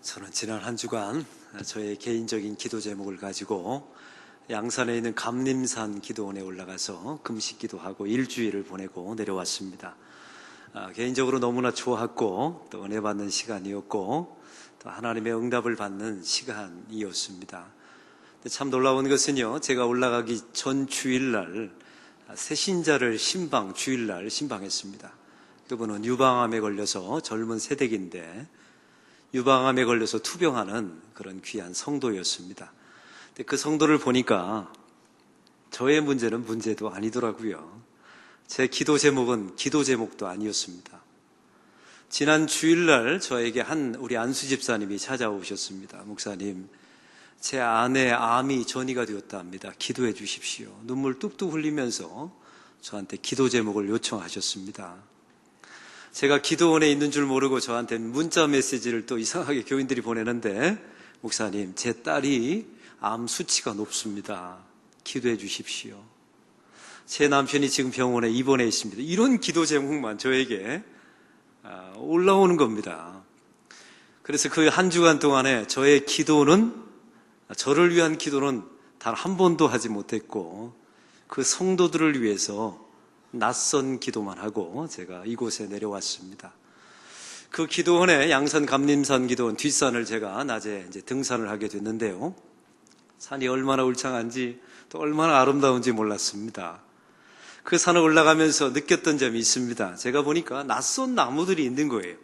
저는 지난 한 주간 저의 개인적인 기도 제목을 가지고 양산에 있는 감림산 기도원에 올라가서 금식 기도하고 일주일을 보내고 내려왔습니다. 개인적으로 너무나 좋았고 또 은혜 받는 시간이었고 또 하나님의 응답을 받는 시간이었습니다. 참 놀라운 것은요, 제가 올라가기 전 주일날 새신자를 주일날 신방했습니다. 그분은 유방암에 걸려서 젊은 새댁인데 유방암에 걸려서 투병하는 그런 귀한 성도였습니다. 근데 그 성도를 보니까 저의 문제는 문제도 아니더라고요. 제 기도 제목은 기도 제목도 아니었습니다. 지난 주일날 저에게 우리 안수 집사님이 찾아오셨습니다. 목사님, 제 아내 암이 전이가 되었다 합니다. 기도해 주십시오. 눈물 뚝뚝 흘리면서 저한테 기도 제목을 요청하셨습니다. 제가 기도원에 있는 줄 모르고 저한테 문자 메시지를 또 이상하게 교인들이 보내는데, 목사님, 제 딸이 암 수치가 높습니다. 기도해 주십시오. 제 남편이 지금 병원에 입원해 있습니다. 이런 기도 제목만 저에게 올라오는 겁니다. 그래서 그 한 주간 동안에 저의 기도는, 저를 위한 기도는 단 한 번도 하지 못했고, 그 성도들을 위해서 낯선 기도만 하고 제가 이곳에 내려왔습니다. 그 기도원에 양산 감림산 기도원 뒷산을 제가 낮에 이제 등산을 하게 됐는데요. 산이 얼마나 울창한지 또 얼마나 아름다운지 몰랐습니다. 그 산을 올라가면서 느꼈던 점이 있습니다. 제가 보니까 낯선 나무들이 있는 거예요.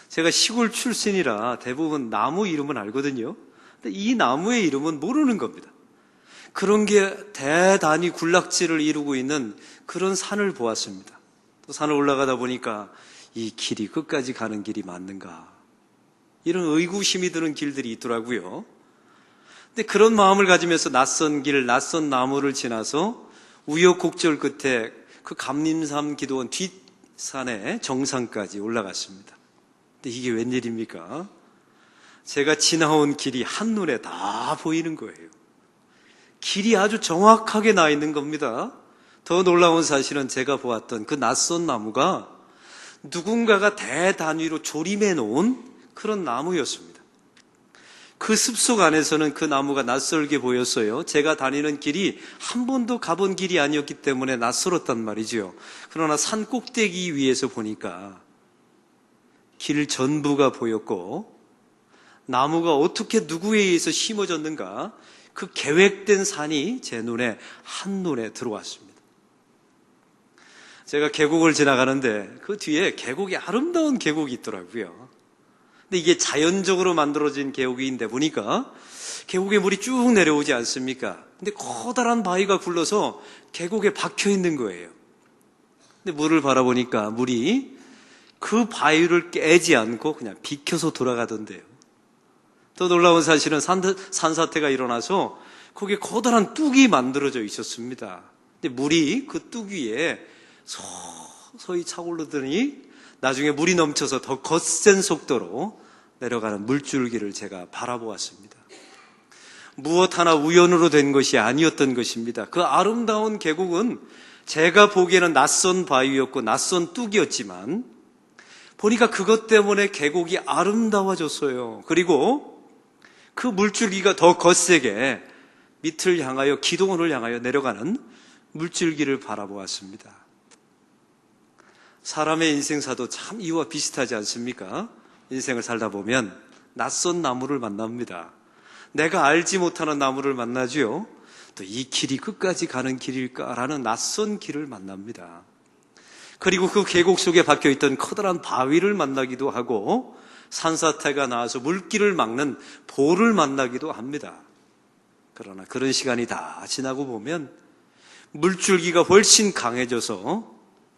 제가 시골 출신이라 대부분 나무 이름은 알거든요. 근데 이 나무의 이름은 모르는 겁니다. 그런 게 대단히 군락지를 이루고 있는 그런 산을 보았습니다. 또 산을 올라가다 보니까 이 길이 끝까지 가는 길이 맞는가, 이런 의구심이 드는 길들이 있더라고요. 근데 그런 마음을 가지면서 낯선 길, 낯선 나무를 지나서 우여곡절 끝에 그 감림산 기도원 뒷산의 정상까지 올라갔습니다. 근데 이게 웬일입니까? 제가 지나온 길이 한눈에 다 보이는 거예요. 길이 아주 정확하게 나 있는 겁니다. 더 놀라운 사실은 제가 보았던 그 낯선 나무가 누군가가 대단위로 조림해 놓은 그런 나무였습니다. 그 숲속 안에서는 그 나무가 낯설게 보였어요. 제가 다니는 길이 한 번도 가본 길이 아니었기 때문에 낯설었단 말이죠. 그러나 산 꼭대기 위에서 보니까 길 전부가 보였고, 나무가 어떻게 누구에 의해서 심어졌는가, 그 계획된 산이 제 눈에 한눈에 들어왔습니다. 제가 계곡을 지나가는데 그 뒤에 계곡이 아름다운 계곡이 있더라고요. 근데 이게 자연적으로 만들어진 계곡인데 보니까 계곡에 물이 쭉 내려오지 않습니까? 근데 커다란 바위가 굴러서 계곡에 박혀 있는 거예요. 근데 물을 바라보니까 물이 그 바위를 깨지 않고 그냥 비켜서 돌아가던데요. 더 놀라운 사실은 산사태가 일어나서 거기에 커다란 뚝이 만들어져 있었습니다. 근데 물이 그 뚝 위에 서서히 차오르더니 나중에 물이 넘쳐서 더 거센 속도로 내려가는 물줄기를 제가 바라보았습니다. 무엇 하나 우연으로 된 것이 아니었던 것입니다. 그 아름다운 계곡은 제가 보기에는 낯선 바위였고 낯선 뚝이었지만 보니까 그것 때문에 계곡이 아름다워졌어요. 그리고 그 물줄기가 더 거세게 밑을 향하여, 기도원을 향하여 내려가는 물줄기를 바라보았습니다. 사람의 인생사도 참 이와 비슷하지 않습니까? 인생을 살다 보면 낯선 나무를 만납니다. 내가 알지 못하는 나무를 만나지요. 또 이 길이 끝까지 가는 길일까라는 낯선 길을 만납니다. 그리고 그 계곡 속에 박혀있던 커다란 바위를 만나기도 하고, 산사태가 나와서 물길을 막는 볼을 만나기도 합니다. 그러나 그런 시간이 다 지나고 보면 물줄기가 훨씬 강해져서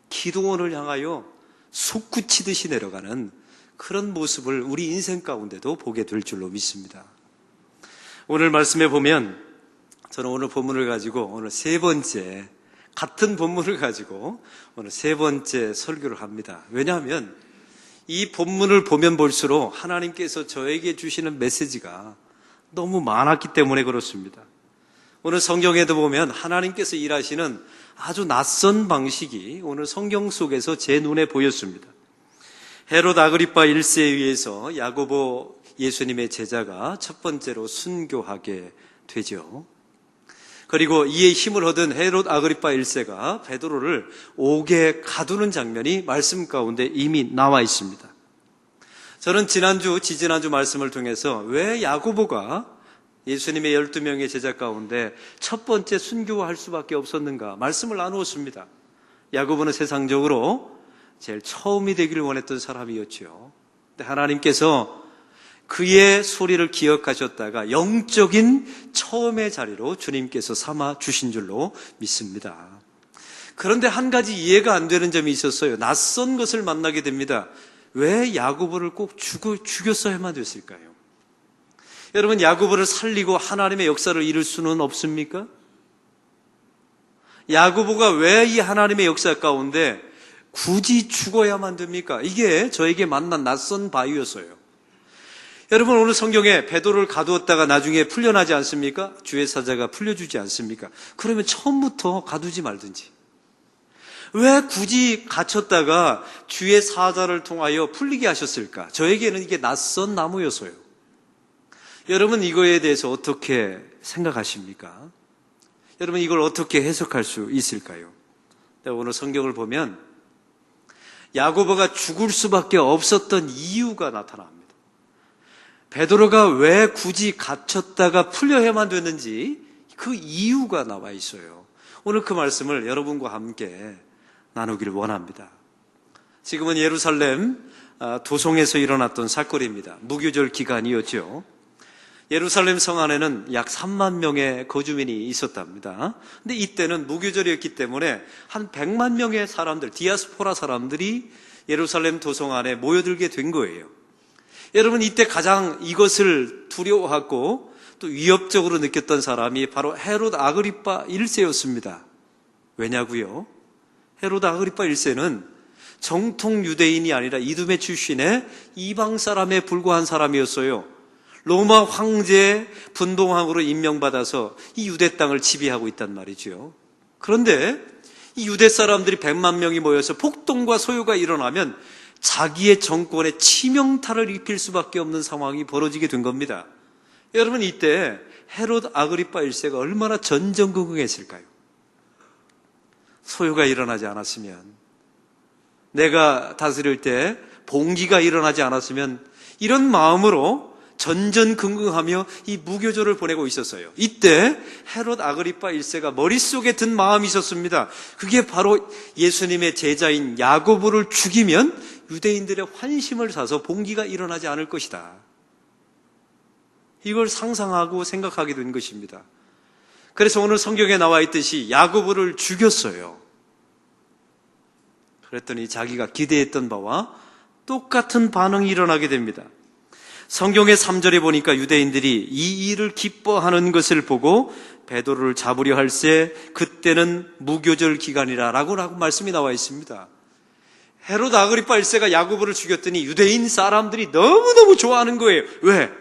기도원을 향하여 솟구치듯이 내려가는 그런 모습을 우리 인생 가운데도 보게 될 줄로 믿습니다. 오늘 말씀에 보면 저는 오늘 본문을 가지고 오늘 같은 본문을 가지고 오늘 세 번째 설교를 합니다. 왜냐하면 이 본문을 보면 볼수록 하나님께서 저에게 주시는 메시지가 너무 많았기 때문에 그렇습니다. 오늘 성경에도 보면 하나님께서 일하시는 아주 낯선 방식이 오늘 성경 속에서 제 눈에 보였습니다. 헤롯 아그리파 1세에 의해서 야고보 예수님의 제자가 첫 번째로 순교하게 되죠. 그리고 이에 힘을 얻은 헤롯 아그리파 1세가 베드로를 옥에 가두는 장면이 말씀 가운데 이미 나와 있습니다. 저는 지지난주 말씀을 통해서 왜 야고보가 예수님의 12명의 제자 가운데 첫 번째 순교할 수밖에 없었는가 말씀을 나누었습니다. 야고보는 세상적으로 제일 처음이 되기를 원했던 사람이었죠. 근데 하나님께서 그의 소리를 기억하셨다가 영적인 처음의 자리로 주님께서 삼아 주신 줄로 믿습니다. 그런데 한 가지 이해가 안 되는 점이 있었어요. 낯선 것을 만나게 됩니다. 왜 야고보를 꼭 죽였어야만 됐을까요? 여러분, 야고보를 살리고 하나님의 역사를 이룰 수는 없습니까? 야고보가 왜 이 하나님의 역사 가운데 굳이 죽어야만 됩니까? 이게 저에게 만난 낯선 바위였어요. 여러분, 오늘 성경에 베드로를 가두었다가 나중에 풀려나지 않습니까? 주의 사자가 풀려주지 않습니까? 그러면 처음부터 가두지 말든지. 왜 굳이 갇혔다가 주의 사자를 통하여 풀리게 하셨을까? 저에게는 이게 낯선 나무였어요. 여러분, 이거에 대해서 어떻게 생각하십니까? 여러분, 이걸 어떻게 해석할 수 있을까요? 오늘 성경을 보면 야고보가 죽을 수밖에 없었던 이유가 나타납니다. 베드로가 왜 굳이 갇혔다가 풀려야만 됐는지 그 이유가 나와 있어요. 오늘 그 말씀을 여러분과 함께 나누기를 원합니다. 지금은 예루살렘 도성에서 일어났던 사건입니다. 무교절 기간이었죠. 예루살렘 성 안에는 약 3만 명의 거주민이 있었답니다. 근데 이때는 무교절이었기 때문에 한 100만 명의 사람들, 디아스포라 사람들이 예루살렘 도성 안에 모여들게 된 거예요. 여러분, 이때 가장 이것을 두려워하고 또 위협적으로 느꼈던 사람이 바로 헤롯 아그리파 1세였습니다. 왜냐고요? 헤롯 아그리파 1세는 정통 유대인이 아니라 이두메 출신의 이방 사람에 불과한 사람이었어요. 로마 황제 분봉왕으로 임명받아서 이 유대 땅을 지배하고 있단 말이죠. 그런데 이 유대 사람들이 100만 명이 모여서 폭동과 소요가 일어나면 자기의 정권에 치명타를 입힐 수밖에 없는 상황이 벌어지게 된 겁니다. 여러분, 이때 헤롯 아그리파 1세가 얼마나 전전긍긍했을까요? 소요가 일어나지 않았으면, 내가 다스릴 때 봉기가 일어나지 않았으면, 이런 마음으로 전전긍긍하며 이 무교절을 보내고 있었어요. 이때 헤롯 아그리파 1세가 머릿속에 든 마음이 있었습니다. 그게 바로 예수님의 제자인 야고보를 죽이면 유대인들의 환심을 사서 봉기가 일어나지 않을 것이다. 이걸 상상하고 생각하게 된 것입니다. 그래서 오늘 성경에 나와 있듯이 야고보를 죽였어요. 그랬더니 자기가 기대했던 바와 똑같은 반응이 일어나게 됩니다. 성경의 3절에 보니까 유대인들이 이 일을 기뻐하는 것을 보고 베드로를 잡으려 할세 그때는 무교절 기간이라 라고 말씀이 나와 있습니다. 헤롯 아그리파 1세가 야고보를 죽였더니 유대인 사람들이 너무너무 좋아하는 거예요. 왜?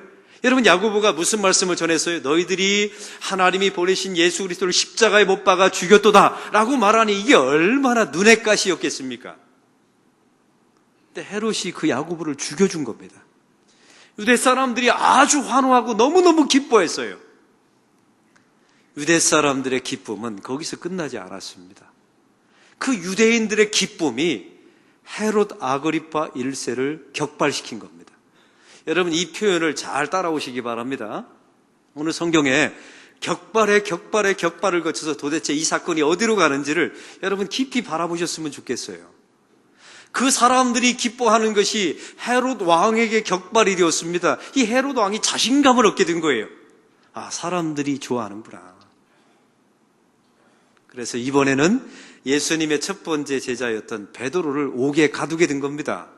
여러분, 야고보가 무슨 말씀을 전했어요? 너희들이 하나님이 보내신 예수 그리스도를 십자가에 못 박아 죽였도다 라고 말하니 이게 얼마나 눈의 가시였겠습니까? 근데 헤롯이 그 야고보를 죽여준 겁니다. 유대 사람들이 아주 환호하고 너무너무 기뻐했어요. 유대 사람들의 기쁨은 거기서 끝나지 않았습니다. 그 유대인들의 기쁨이 헤롯 아그리파 1세를 격발시킨 겁니다. 여러분, 이 표현을 잘 따라오시기 바랍니다. 오늘 성경에 격발에 격발을 거쳐서 도대체 이 사건이 어디로 가는지를 여러분 깊이 바라보셨으면 좋겠어요. 그 사람들이 기뻐하는 것이 헤롯 왕에게 격발이 되었습니다. 이 헤롯 왕이 자신감을 얻게 된 거예요. 아, 사람들이 좋아하는구나. 그래서 이번에는 예수님의 첫 번째 제자였던 베드로를 옥에 가두게 된 겁니다.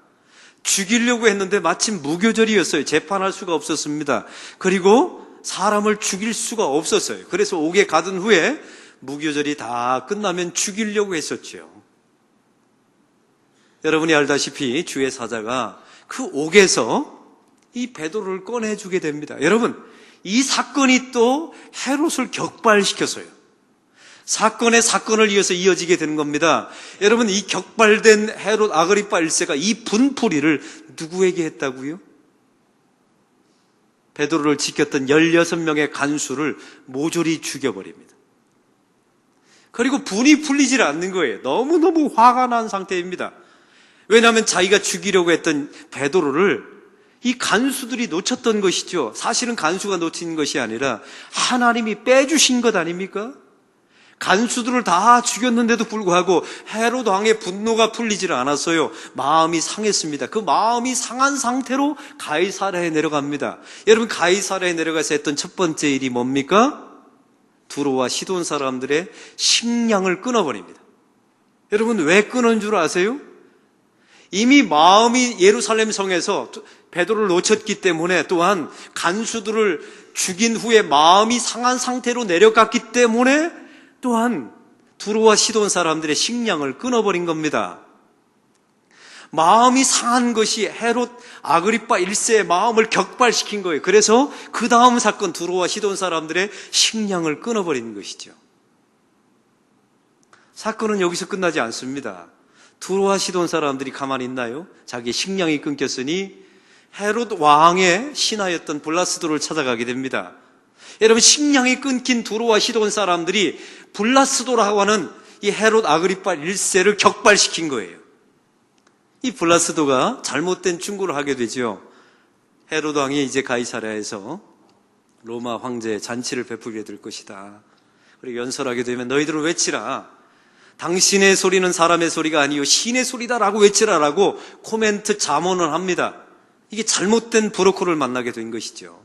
죽이려고 했는데 마침 무교절이었어요. 재판할 수가 없었습니다. 그리고 사람을 죽일 수가 없었어요. 그래서 옥에 가둔 후에 무교절이 다 끝나면 죽이려고 했었죠. 여러분이 알다시피 주의 사자가 그 옥에서 이 베드로를 꺼내주게 됩니다. 여러분, 이 사건이 또 헤롯을 격발시켰어요. 사건의 사건을 이어서 이어지게 되는 겁니다. 여러분, 이 격발된 헤롯 아그리파 1세가 이 분풀이를 누구에게 했다고요? 베드로를 지켰던 16명의 간수를 모조리 죽여버립니다. 그리고 분이 풀리질 않는 거예요. 너무너무 화가 난 상태입니다. 왜냐하면 자기가 죽이려고 했던 베드로를 이 간수들이 놓쳤던 것이죠. 사실은 간수가 놓친 것이 아니라 하나님이 빼주신 것 아닙니까? 간수들을 다 죽였는데도 불구하고 헤롯 왕의 분노가 풀리질 않았어요. 마음이 상했습니다. 그 마음이 상한 상태로 가이사랴에 내려갑니다. 여러분, 가이사랴에 내려가서 했던 첫 번째 일이 뭡니까? 두로와 시돈 사람들의 식량을 끊어버립니다. 여러분, 왜 끊은 줄 아세요? 이미 마음이 예루살렘 성에서 베드로를 놓쳤기 때문에, 또한 간수들을 죽인 후에 마음이 상한 상태로 내려갔기 때문에, 또한 두로와 시돈 사람들의 식량을 끊어버린 겁니다. 마음이 상한 것이 헤롯 아그리파 1세의 마음을 격발시킨 거예요. 그래서 그 다음 사건, 두로와 시돈 사람들의 식량을 끊어버리는 것이죠. 사건은 여기서 끝나지 않습니다. 두로와 시돈 사람들이 가만히 있나요? 자기 식량이 끊겼으니 헤롯 왕의 신하였던 블라스도를 찾아가게 됩니다. 여러분, 식량이 끊긴 두로와 시돈 사람들이 블라스도라고 하는 이 헤롯 아그리파 1세를 격발시킨 거예요. 이 블라스도가 잘못된 충고를 하게 되죠. 헤롯 왕이 이제 가이사랴에서 로마 황제의 잔치를 베풀게 될 것이다. 그리고 연설하게 되면 너희들은 외치라. 당신의 소리는 사람의 소리가 아니요 신의 소리다라고 외치라라고 코멘트 잠언을 합니다. 이게 잘못된 브로커를 만나게 된 것이죠.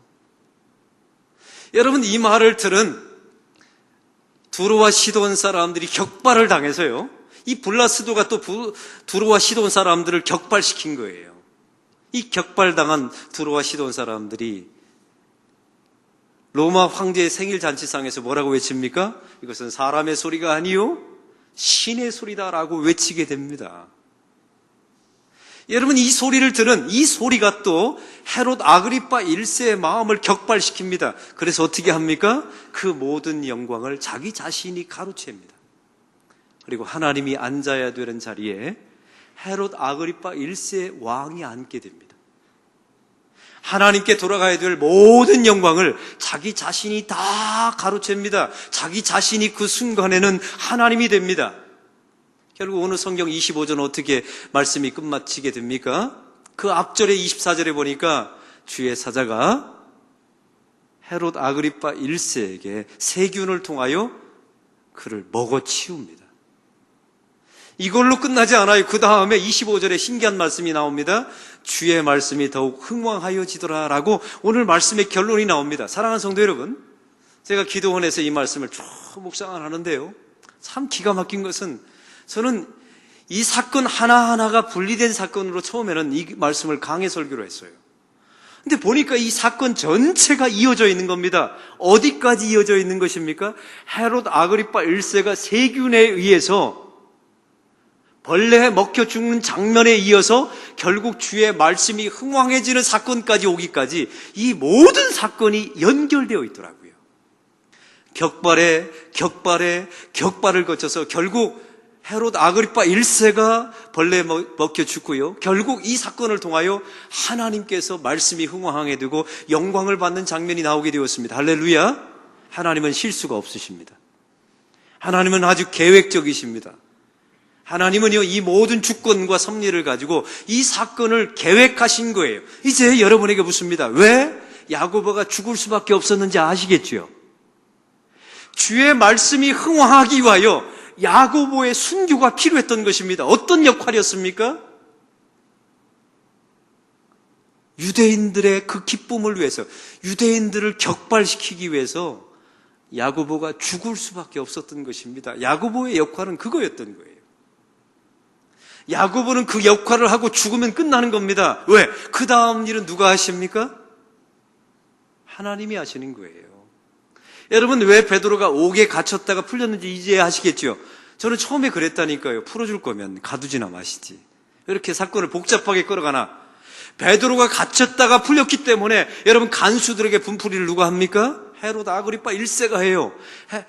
여러분, 이 말을 들은 두로와 시돈 사람들이 격발을 당해서요, 이 블라스도가 또 두로와 시돈 사람들을 격발시킨 거예요. 이 격발당한 두로와 시돈 사람들이 로마 황제의 생일 잔치상에서 뭐라고 외칩니까? 이것은 사람의 소리가 아니요 신의 소리다라고 외치게 됩니다. 여러분, 이 소리를 들은 이 소리가 또 헤롯 아그리파 1세의 마음을 격발시킵니다. 그래서 어떻게 합니까? 그 모든 영광을 자기 자신이 가로챕니다. 그리고 하나님이 앉아야 되는 자리에 헤롯 아그리파 1세의 왕이 앉게 됩니다. 하나님께 돌아가야 될 모든 영광을 자기 자신이 다 가로챕니다. 자기 자신이 그 순간에는 하나님이 됩니다. 결국 오늘 성경 25절 어떻게 말씀이 끝마치게 됩니까? 그 앞절에 24절에 보니까 주의 사자가 헤롯 아그리파 1세에게 세균을 통하여 그를 먹어치웁니다. 이걸로 끝나지 않아요. 그 다음에 25절에 신기한 말씀이 나옵니다. 주의 말씀이 더욱 흥왕하여지더라 라고 오늘 말씀의 결론이 나옵니다. 사랑하는 성도 여러분, 제가 기도원에서 이 말씀을 쭉 묵상을 하는데요, 참 기가 막힌 것은, 저는 이 사건 하나하나가 분리된 사건으로 처음에는 이 말씀을 강해 설교로 했어요. 근데 보니까 이 사건 전체가 이어져 있는 겁니다. 어디까지 이어져 있는 것입니까? 헤롯 아그리파 1세가 세균에 의해서 벌레에 먹혀 죽는 장면에 이어서 결국 주의 말씀이 흥왕해지는 사건까지 오기까지 이 모든 사건이 연결되어 있더라고요. 격발을 거쳐서 결국 헤롯 아그리파 1세가 벌레에 먹혀 죽고요, 결국 이 사건을 통하여 하나님께서 말씀이 흥왕하게 되고 영광을 받는 장면이 나오게 되었습니다. 할렐루야. 하나님은 실수가 없으십니다. 하나님은 아주 계획적이십니다. 하나님은요, 이 모든 주권과 섭리를 가지고 이 사건을 계획하신 거예요. 이제 여러분에게 묻습니다. 왜 야고보가 죽을 수밖에 없었는지 아시겠죠? 주의 말씀이 흥왕하기 위하여 야고보의 순교가 필요했던 것입니다. 어떤 역할이었습니까? 유대인들의 그 기쁨을 위해서, 유대인들을 격발시키기 위해서 야고보가 죽을 수밖에 없었던 것입니다. 야고보의 역할은 그거였던 거예요. 야고보는 그 역할을 하고 죽으면 끝나는 겁니다. 왜? 그 다음 일은 누가 하십니까? 하나님이 하시는 거예요. 여러분, 왜 베드로가 옥에 갇혔다가 풀렸는지 이제 아시겠죠? 저는 처음에 그랬다니까요. 풀어줄 거면 가두지나 마시지. 이렇게 사건을 복잡하게 끌어가나. 베드로가 갇혔다가 풀렸기 때문에 여러분, 간수들에게 분풀이를 누가 합니까? 헤롯 아그리파 1세가 해요.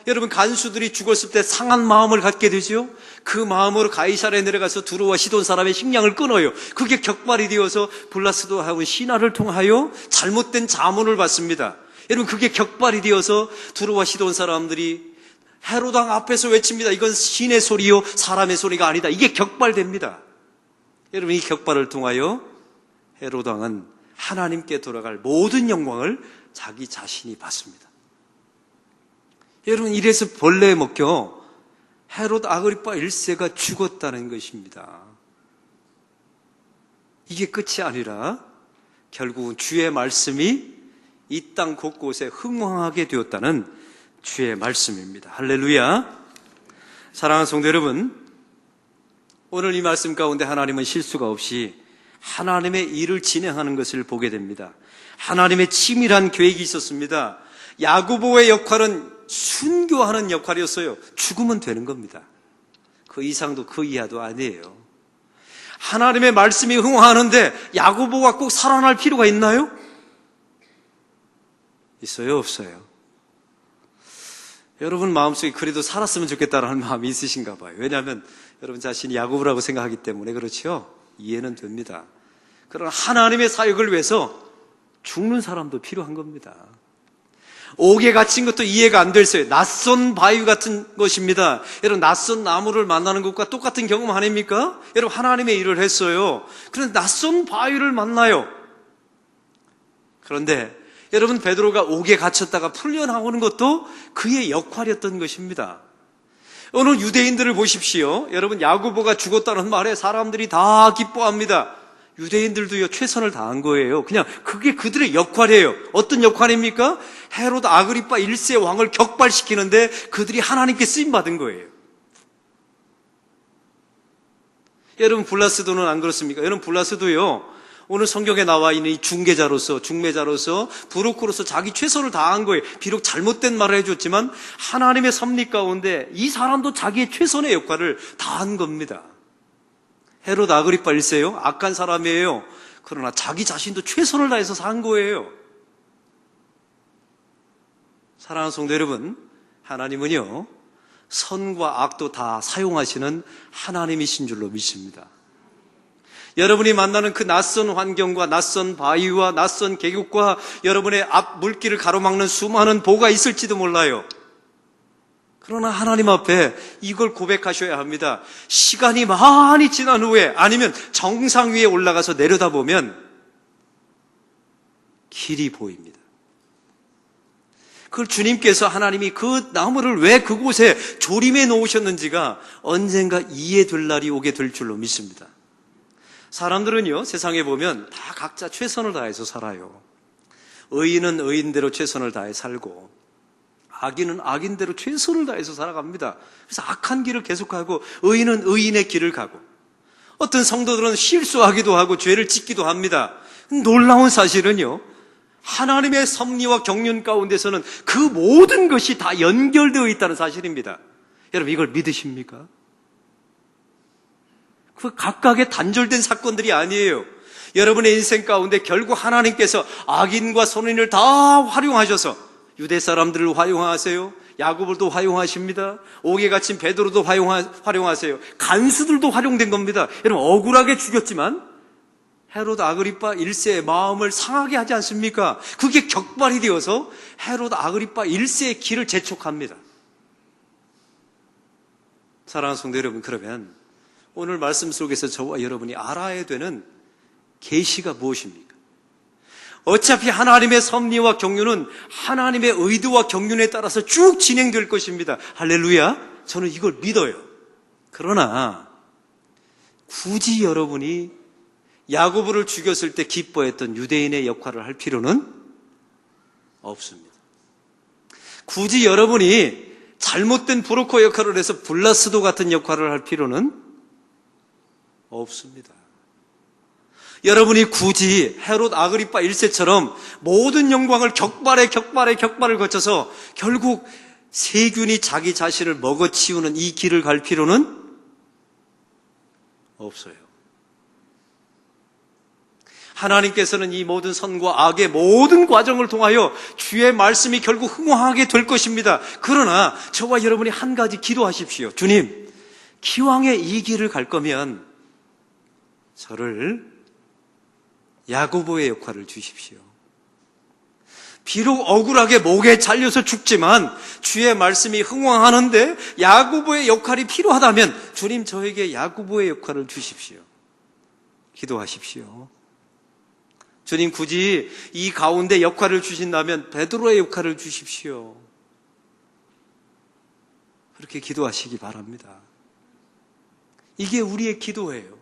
여러분, 간수들이 죽었을 때 상한 마음을 갖게 되죠. 그 마음으로 가이사랴에 내려가서 두로와 시돈 사람의 식량을 끊어요. 그게 격발이 되어서 블라스도하고 신하를 통하여 잘못된 자문을 받습니다. 여러분, 그게 격발이 되어서 두로와 시돈 사람들이 헤롯 왕 앞에서 외칩니다. 이건 신의 소리요 사람의 소리가 아니다. 이게 격발됩니다. 여러분, 이 격발을 통하여 헤롯 왕은 하나님께 돌아갈 모든 영광을 자기 자신이 받습니다. 여러분, 이래서 벌레에 먹혀 헤롯 아그리파 1세가 죽었다는 것입니다. 이게 끝이 아니라 결국은 주의 말씀이 이 땅 곳곳에 흥왕하게 되었다는 주의 말씀입니다. 할렐루야. 사랑하는 성도 여러분, 오늘 이 말씀 가운데 하나님은 실수가 없이 하나님의 일을 진행하는 것을 보게 됩니다. 하나님의 치밀한 계획이 있었습니다. 야고보의 역할은 순교하는 역할이었어요. 죽으면 되는 겁니다. 그 이상도 그 이하도 아니에요. 하나님의 말씀이 흥황하는데 야고보가 꼭 살아날 필요가 있나요? 있어요, 없어요? 여러분 마음속에 그래도 살았으면 좋겠다는 마음이 있으신가 봐요. 왜냐하면 여러분 자신이 야고보라고 생각하기 때문에 그렇죠? 이해는 됩니다. 그러나 하나님의 사역을 위해서 죽는 사람도 필요한 겁니다. 옥에 갇힌 것도 이해가 안 됐어요. 낯선 바위 같은 것입니다. 여러분, 낯선 나무를 만나는 것과 똑같은 경험 아닙니까? 여러분, 하나님의 일을 했어요. 그런데 낯선 바위를 만나요. 그런데 여러분, 베드로가 옥에 갇혔다가 풀려나오는 것도 그의 역할이었던 것입니다. 오늘 유대인들을 보십시오. 여러분, 야고보가 죽었다는 말에 사람들이 다 기뻐합니다. 유대인들도요, 최선을 다한 거예요. 그냥 그게 그들의 역할이에요. 어떤 역할입니까? 헤롯 아그리파 1세 왕을 격발시키는데 그들이 하나님께 쓰임받은 거예요. 여러분, 블라스도는 안 그렇습니까? 여러분, 블라스도요, 오늘 성경에 나와 있는 이 중매자로서 부르크로서 자기 최선을 다한 거예요. 비록 잘못된 말을 해줬지만 하나님의 섭리 가운데 이 사람도 자기의 최선의 역할을 다한 겁니다. 헤롯 아그리파 1세요. 악한 사람이에요. 그러나 자기 자신도 최선을 다해서 산 거예요. 사랑하는 성도 여러분, 하나님은요, 선과 악도 다 사용하시는 하나님이신 줄로 믿습니다. 여러분이 만나는 그 낯선 환경과 낯선 바위와 낯선 계곡과 여러분의 앞 물길을 가로막는 수많은 보가 있을지도 몰라요. 그러나 하나님 앞에 이걸 고백하셔야 합니다. 시간이 많이 지난 후에 아니면 정상 위에 올라가서 내려다보면 길이 보입니다. 그걸 주님께서 하나님이 그 나무를 왜 그곳에 조림해 놓으셨는지가 언젠가 이해될 날이 오게 될 줄로 믿습니다. 사람들은요, 세상에 보면 다 각자 최선을 다해서 살아요. 의인은 의인대로 최선을 다해 살고 악인은 악인대로 최선을 다해서 살아갑니다. 그래서 악한 길을 계속하고 의인은 의인의 길을 가고 어떤 성도들은 실수하기도 하고 죄를 짓기도 합니다. 놀라운 사실은요, 하나님의 섭리와 경륜 가운데서는 그 모든 것이 다 연결되어 있다는 사실입니다. 여러분, 이걸 믿으십니까? 그 각각의 단절된 사건들이 아니에요. 여러분의 인생 가운데 결국 하나님께서 악인과 선인을 다 활용하셔서 유대 사람들을 활용하세요. 야고보도 활용하십니다. 옥에 갇힌 베드로도 활용하세요. 간수들도 활용된 겁니다. 여러분, 억울하게 죽였지만 헤롯 아그리파 1세의 마음을 상하게 하지 않습니까? 그게 격발이 되어서 헤롯 아그리파 1세의 길을 재촉합니다. 사랑하는 성도 여러분, 그러면 오늘 말씀 속에서 저와 여러분이 알아야 되는 계시가 무엇입니까? 어차피 하나님의 섭리와 경륜은 하나님의 의도와 경륜에 따라서 쭉 진행될 것입니다. 할렐루야. 저는 이걸 믿어요. 그러나 굳이 여러분이 야고보를 죽였을 때 기뻐했던 유대인의 역할을 할 필요는 없습니다. 굳이 여러분이 잘못된 브로커 역할을 해서 블라스도 같은 역할을 할 필요는 없습니다. 여러분이 굳이 헤롯 아그리파 1세처럼 모든 영광을 격발에 거쳐서 결국 세균이 자기 자신을 먹어치우는 이 길을 갈 필요는 없어요. 하나님께서는 이 모든 선과 악의 모든 과정을 통하여 주의 말씀이 결국 흥황하게 될 것입니다. 그러나 저와 여러분이 한 가지 기도하십시오. 주님, 기왕에 이 길을 갈 거면 저를 야고보의 역할을 주십시오. 비록 억울하게 목에 잘려서 죽지만 주의 말씀이 흥황하는데 야고보의 역할이 필요하다면 주님, 저에게 야고보의 역할을 주십시오. 기도하십시오. 주님, 굳이 이 가운데 역할을 주신다면 베드로의 역할을 주십시오. 그렇게 기도하시기 바랍니다. 이게 우리의 기도예요.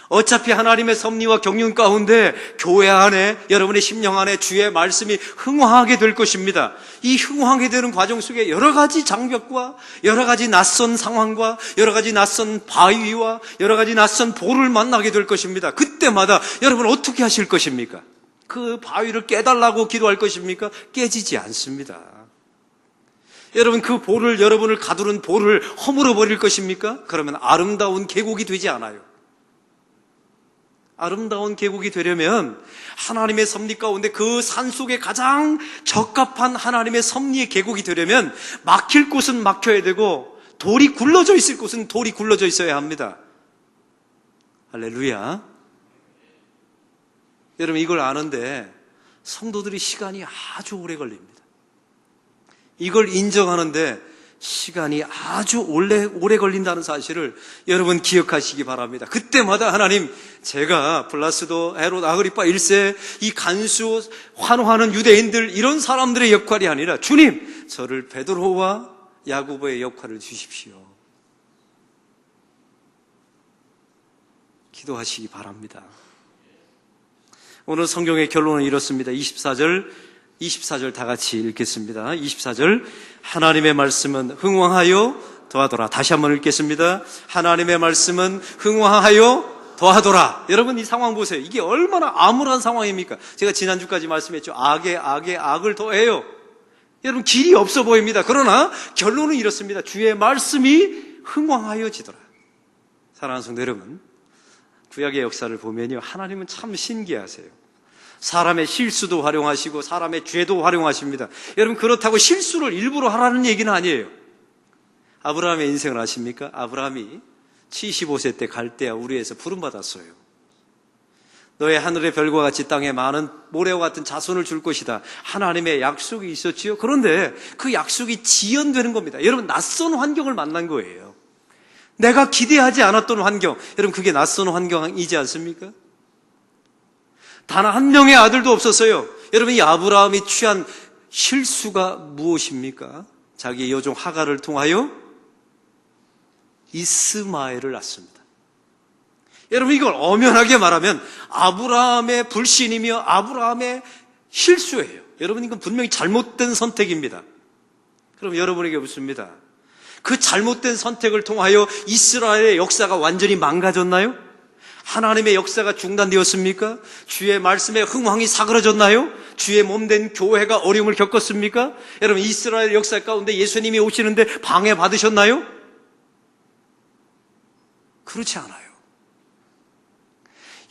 어차피 하나님의 섭리와 경륜 가운데 교회 안에, 여러분의 심령 안에 주의 말씀이 흥황하게 될 것입니다. 이 흥황하게 되는 과정 속에 여러 가지 장벽과 여러 가지 낯선 상황과 여러 가지 낯선 바위와 여러 가지 낯선 볼을 만나게 될 것입니다. 그때마다 여러분 어떻게 하실 것입니까? 그 바위를 깨달라고 기도할 것입니까? 깨지지 않습니다. 여러분, 그 볼을, 여러분을 가두는 볼을 허물어 버릴 것입니까? 그러면 아름다운 계곡이 되지 않아요. 아름다운 계곡이 되려면 하나님의 섭리 가운데 그 산속에 가장 적합한 하나님의 섭리의 계곡이 되려면 막힐 곳은 막혀야 되고 돌이 굴러져 있을 곳은 돌이 굴러져 있어야 합니다. 할렐루야. 여러분, 이걸 아는데 성도들이 시간이 아주 오래 걸립니다. 이걸 인정하는데 시간이 아주 오래 걸린다는 사실을 여러분 기억하시기 바랍니다. 그때마다 하나님, 제가 블라스도, 헤롯, 아그리파 1세, 이 간수, 환호하는 유대인들, 이런 사람들의 역할이 아니라 주님, 저를 베드로와 야고보의 역할을 주십시오. 기도하시기 바랍니다. 오늘 성경의 결론은 이렇습니다. 24절 다 같이 읽겠습니다. 24절, 하나님의 말씀은 흥왕하여 더하더라. 다시 한번 읽겠습니다. 하나님의 말씀은 흥왕하여 더하더라. 여러분, 이 상황 보세요. 이게 얼마나 암울한 상황입니까? 제가 지난주까지 말씀했죠. 악에 악을 더해요. 여러분, 길이 없어 보입니다. 그러나 결론은 이렇습니다. 주의 말씀이 흥왕하여지더라. 사랑하는 성도 여러분, 구약의 역사를 보면요, 하나님은 참 신기하세요. 사람의 실수도 활용하시고 사람의 죄도 활용하십니다. 여러분, 그렇다고 실수를 일부러 하라는 얘기는 아니에요. 아브라함의 인생을 아십니까? 아브라함이 75세 때 갈대아 우르에서 부름받았어요. 너의 하늘의 별과 같이 땅에 많은 모래와 같은 자손을 줄 것이다. 하나님의 약속이 있었지요. 그런데 그 약속이 지연되는 겁니다. 여러분, 낯선 환경을 만난 거예요. 내가 기대하지 않았던 환경. 여러분, 그게 낯선 환경이지 않습니까? 단 한 명의 아들도 없었어요. 여러분, 이 아브라함이 취한 실수가 무엇입니까? 자기 여종 하갈을 통하여 이스마엘을 낳습니다. 여러분, 이걸 엄연하게 말하면 아브라함의 불신이며 아브라함의 실수예요. 여러분, 이건 분명히 잘못된 선택입니다. 그럼 여러분에게 묻습니다. 그 잘못된 선택을 통하여 이스라엘의 역사가 완전히 망가졌나요? 하나님의 역사가 중단되었습니까? 주의 말씀에 흥황이 사그러졌나요? 주의 몸된 교회가 어려움을 겪었습니까? 여러분, 이스라엘 역사 가운데 예수님이 오시는데 방해받으셨나요? 그렇지 않아요.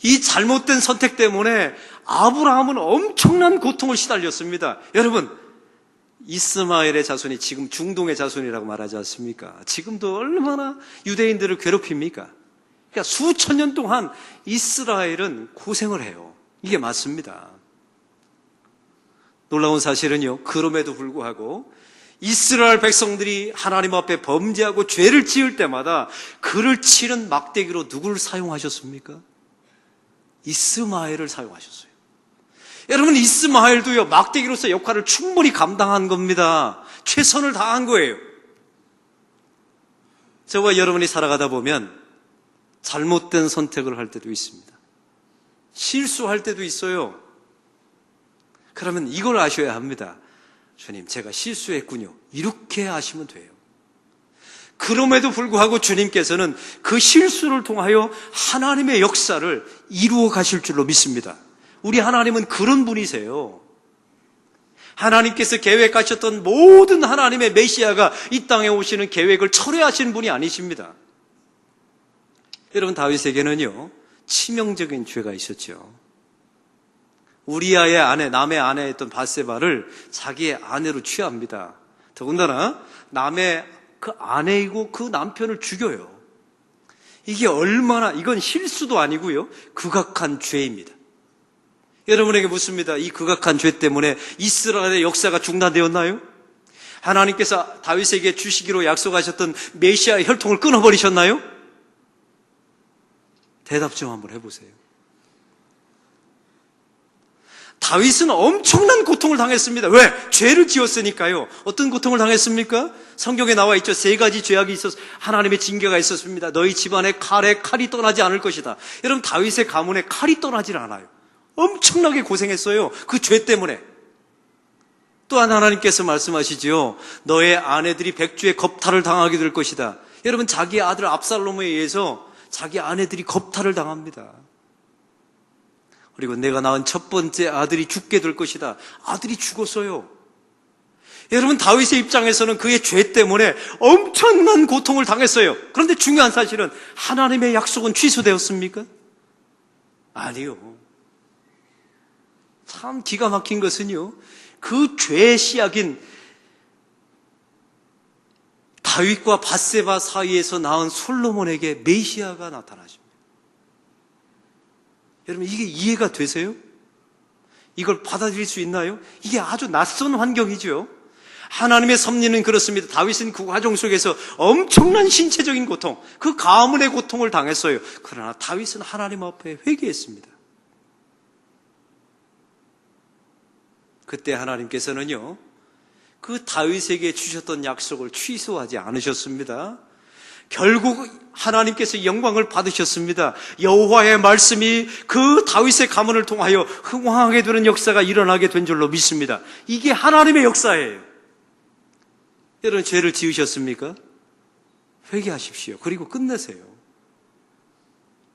이 잘못된 선택 때문에 아브라함은 엄청난 고통을 시달렸습니다. 여러분, 이스마엘의 자손이 지금 중동의 자손이라고 말하지 않습니까? 지금도 얼마나 유대인들을 괴롭힙니까? 그러니까 수천 년 동안 이스라엘은 고생을 해요. 이게 맞습니다. 놀라운 사실은요, 그럼에도 불구하고 이스라엘 백성들이 하나님 앞에 범죄하고 죄를 지을 때마다 그를 치는 막대기로 누구를 사용하셨습니까? 이스마엘을 사용하셨어요. 여러분, 이스마엘도요, 막대기로서 역할을 충분히 감당한 겁니다. 최선을 다한 거예요. 저와 여러분이 살아가다 보면 잘못된 선택을 할 때도 있습니다. 실수할 때도 있어요. 그러면 이걸 아셔야 합니다. 주님, 제가 실수했군요. 이렇게 아시면 돼요. 그럼에도 불구하고 주님께서는 그 실수를 통하여 하나님의 역사를 이루어 가실 줄로 믿습니다. 우리 하나님은 그런 분이세요. 하나님께서 계획하셨던 모든 하나님의 메시아가 이 땅에 오시는 계획을 철회하시는 분이 아니십니다. 여러분, 다윗에게는요, 치명적인 죄가 있었죠. 우리아의 아내, 남의 아내였던 밧세바를 자기의 아내로 취합니다. 더군다나 남의 그 아내이고 그 남편을 죽여요. 이게 얼마나, 이건 실수도 아니고요, 극악한 죄입니다. 여러분에게 묻습니다. 이 극악한 죄 때문에 이스라엘의 역사가 중단되었나요? 하나님께서 다윗에게 주시기로 약속하셨던 메시아의 혈통을 끊어버리셨나요? 대답 좀 한번 해보세요. 다윗은 엄청난 고통을 당했습니다. 왜? 죄를 지었으니까요. 어떤 고통을 당했습니까? 성경에 나와 있죠. 3가지 죄악이 있어서 하나님의 징계가 있었습니다. 너희 집안의 칼이 떠나지 않을 것이다. 여러분, 다윗의 가문에 칼이 떠나질 않아요. 엄청나게 고생했어요. 그 죄 때문에. 또한 하나님께서 말씀하시지요. 너의 아내들이 백주의 겁탈을 당하게 될 것이다. 여러분, 자기 아들 압살롬에 의해서 자기 아내들이 겁탈을 당합니다. 그리고 내가 낳은 첫 번째 아들이 죽게 될 것이다. 아들이 죽었어요. 여러분, 다윗의 입장에서는 그의 죄 때문에 엄청난 고통을 당했어요. 그런데 중요한 사실은 하나님의 약속은 취소되었습니까? 아니요. 참 기가 막힌 것은요, 그 죄의 씨앗인 다윗과 밧세바 사이에서 낳은 솔로몬에게 메시아가 나타나십니다. 여러분, 이게 이해가 되세요? 이걸 받아들일 수 있나요? 이게 아주 낯선 환경이죠. 하나님의 섭리는 그렇습니다. 다윗은 그 과정 속에서 엄청난 신체적인 고통, 그 가문의 고통을 당했어요. 그러나 다윗은 하나님 앞에 회개했습니다. 그때 하나님께서는요, 그 다윗에게 주셨던 약속을 취소하지 않으셨습니다. 결국 하나님께서 영광을 받으셨습니다. 여호와의 말씀이 그 다윗의 가문을 통하여 흥왕하게 되는 역사가 일어나게 된 줄로 믿습니다. 이게 하나님의 역사예요. 여러분, 죄를 지으셨습니까? 회개하십시오. 그리고 끝내세요.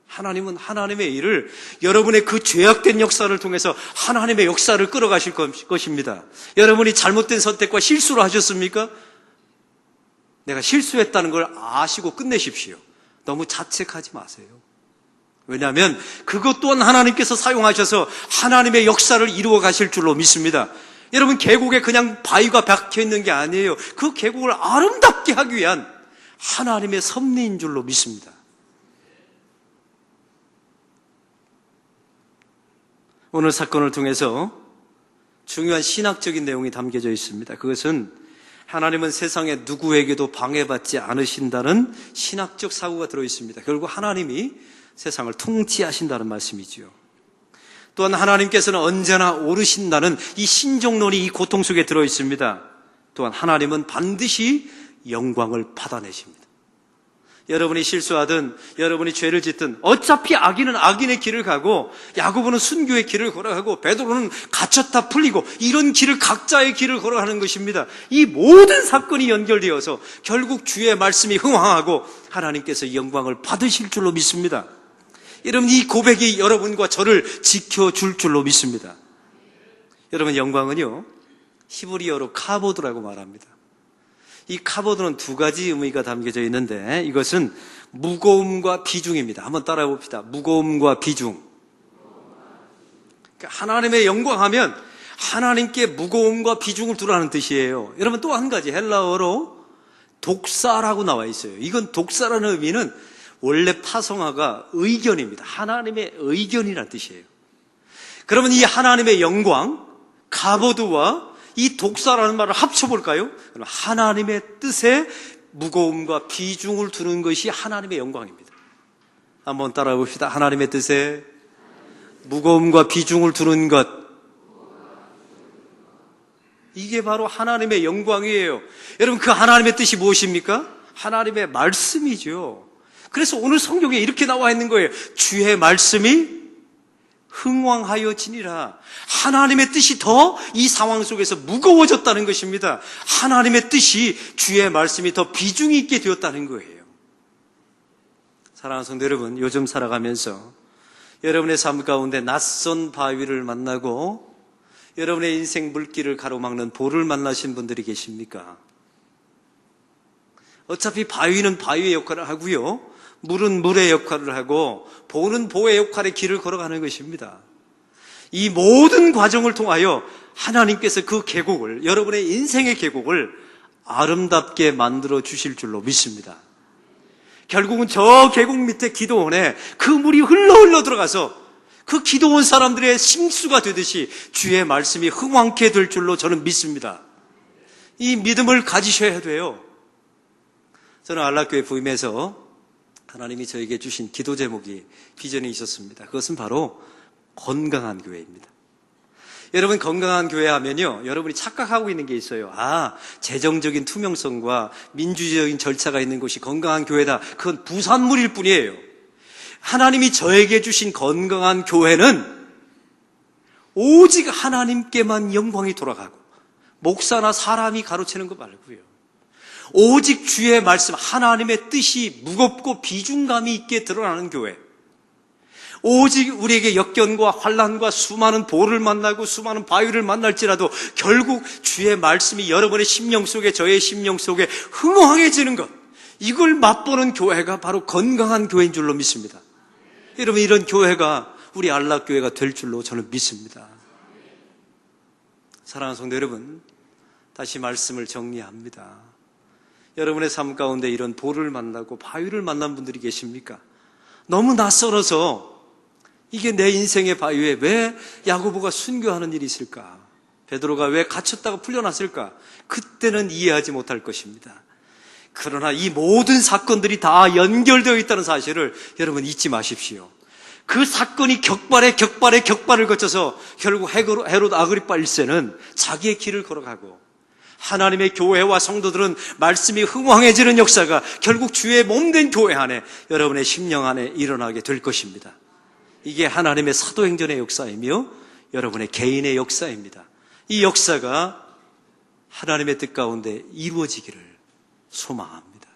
하나님은 하나님의 일을, 여러분의 그 죄악된 역사를 통해서 하나님의 역사를 끌어가실 것입니다. 여러분이 잘못된 선택과 실수를 하셨습니까? 내가 실수했다는 걸 아시고 끝내십시오. 너무 자책하지 마세요. 왜냐하면 그것 또한 하나님께서 사용하셔서 하나님의 역사를 이루어 가실 줄로 믿습니다. 여러분, 계곡에 그냥 바위가 박혀 있는 게 아니에요. 그 계곡을 아름답게 하기 위한 하나님의 섭리인 줄로 믿습니다. 오늘 사건을 통해서 중요한 신학적인 내용이 담겨져 있습니다. 그것은 하나님은 세상에 누구에게도 방해받지 않으신다는 신학적 사고가 들어있습니다. 결국 하나님이 세상을 통치하신다는 말씀이지요. 또한 하나님께서는 언제나 오르신다는 이 신종론이 이 고통 속에 들어있습니다. 또한 하나님은 반드시 영광을 받아내십니다. 여러분이 실수하든 여러분이 죄를 짓든 어차피 악인은 악인의 길을 가고 야고보는 순교의 길을 걸어가고 베드로는 갇혔다 풀리고 이런 길을, 각자의 길을 걸어가는 것입니다. 이 모든 사건이 연결되어서 결국 주의 말씀이 흥황하고 하나님께서 영광을 받으실 줄로 믿습니다. 여러분, 이 고백이 여러분과 저를 지켜줄 줄로 믿습니다. 여러분, 영광은요, 히브리어로 카보드라고 말합니다. 이 카보드는 2가지 의미가 담겨져 있는데 이것은 무거움과 비중입니다. 한번 따라해 봅시다. 무거움과 비중. 그러니까 하나님의 영광하면 하나님께 무거움과 비중을 두라는 뜻이에요. 여러분, 또 한 가지 헬라어로 독사라고 나와 있어요. 이건 독사라는 의미는 원래 파송어가 의견입니다. 하나님의 의견이라는 뜻이에요. 그러면 이 하나님의 영광, 카보드와 이 독사라는 말을 합쳐볼까요? 하나님의 뜻에 무거움과 비중을 두는 것이 하나님의 영광입니다. 한번 따라해 봅시다. 하나님의 뜻에 무거움과 비중을 두는 것. 이게 바로 하나님의 영광이에요. 여러분, 그 하나님의 뜻이 무엇입니까? 하나님의 말씀이죠. 그래서 오늘 성경에 이렇게 나와 있는 거예요. 주의 말씀이 흥왕하여지니라. 하나님의 뜻이 더 이 상황 속에서 무거워졌다는 것입니다. 하나님의 뜻이, 주의 말씀이 더 비중이 있게 되었다는 거예요. 사랑하는 성도 여러분, 요즘 살아가면서 여러분의 삶 가운데 낯선 바위를 만나고 여러분의 인생 물길을 가로막는 돌을 만나신 분들이 계십니까? 어차피 바위는 바위의 역할을 하고요, 물은 물의 역할을 하고 보는 보의 역할의 길을 걸어가는 것입니다. 이 모든 과정을 통하여 하나님께서 그 계곡을, 여러분의 인생의 계곡을 아름답게 만들어 주실 줄로 믿습니다. 결국은 저 계곡 밑에 기도원에 그 물이 흘러 들어가서 그 기도원 사람들의 심수가 되듯이 주의 말씀이 흥왕케 될 줄로 저는 믿습니다. 이 믿음을 가지셔야 돼요. 저는 안락교회 부임해서 하나님이 저에게 주신 기도 제목이 비전이 있었습니다. 그것은 바로 건강한 교회입니다. 여러분, 건강한 교회 하면요, 여러분이 착각하고 있는 게 있어요. 재정적인 투명성과 민주적인 절차가 있는 곳이 건강한 교회다. 그건 부산물일 뿐이에요. 하나님이 저에게 주신 건강한 교회는 오직 하나님께만 영광이 돌아가고 목사나 사람이 가로채는 거 말고요, 오직 주의 말씀, 하나님의 뜻이 무겁고 비중감이 있게 드러나는 교회, 오직 우리에게 역경과 환난과 수많은 보를 만나고 수많은 바위를 만날지라도 결국 주의 말씀이 여러분의 심령 속에, 저의 심령 속에 흥황해지는 것, 이걸 맛보는 교회가 바로 건강한 교회인 줄로 믿습니다. 여러분, 이런 교회가 우리 안락교회가 될 줄로 저는 믿습니다. 사랑하는 성도 여러분, 다시 말씀을 정리합니다. 여러분의 삶 가운데 이런 보를 만나고 바위를 만난 분들이 계십니까? 너무 낯설어서 이게 내 인생의 바위에 왜 야고보가 순교하는 일이 있을까? 베드로가 왜 갇혔다가 풀려났을까? 그때는 이해하지 못할 것입니다. 그러나 이 모든 사건들이 다 연결되어 있다는 사실을 여러분 잊지 마십시오. 그 사건이 격발을 거쳐서 결국 헤롯 아그리파 1세는 자기의 길을 걸어가고, 하나님의 교회와 성도들은 말씀이 흥황해지는 역사가 결국 주의 몸된 교회 안에, 여러분의 심령 안에 일어나게 될 것입니다. 이게 하나님의 사도행전의 역사이며 여러분의 개인의 역사입니다. 이 역사가 하나님의 뜻 가운데 이루어지기를 소망합니다.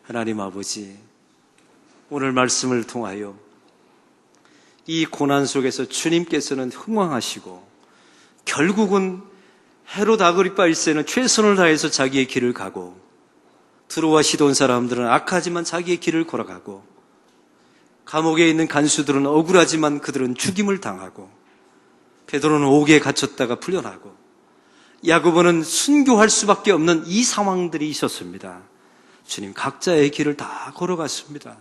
하나님 아버지, 오늘 말씀을 통하여 이 고난 속에서 주님께서는 흥왕하시고 결국은 헤롯 아그리파 1세는 최선을 다해서 자기의 길을 가고, 두로와 시돈 사람들은 악하지만 자기의 길을 걸어가고, 감옥에 있는 간수들은 억울하지만 그들은 죽임을 당하고, 베드로는 옥에 갇혔다가 풀려나고, 야고보는 순교할 수밖에 없는 이 상황들이 있었습니다. 주님, 각자의 길을 다 걸어갔습니다.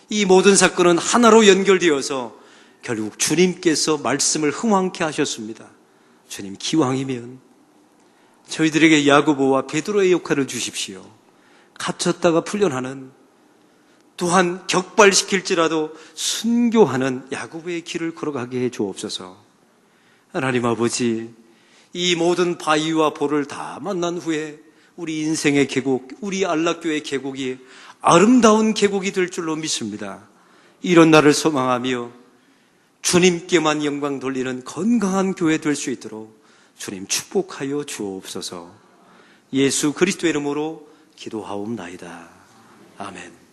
이 모든 사건은 하나로 연결되어서 결국 주님께서 말씀을 흥황케 하셨습니다. 주님, 기왕이면 저희들에게 야고보와 베드로의 역할을 주십시오. 갇혔다가 풀려나는, 또한 격발시킬지라도 순교하는 야고보의 길을 걸어가게 해 주옵소서. 하나님 아버지, 이 모든 바위와 볼을 다 만난 후에 우리 인생의 계곡, 우리 안락교의 계곡이 아름다운 계곡이 될 줄로 믿습니다. 이런 날을 소망하며 주님께만 영광 돌리는 건강한 교회 될 수 있도록 주님 축복하여 주옵소서. 예수 그리스도의 이름으로 기도하옵나이다. 아멘.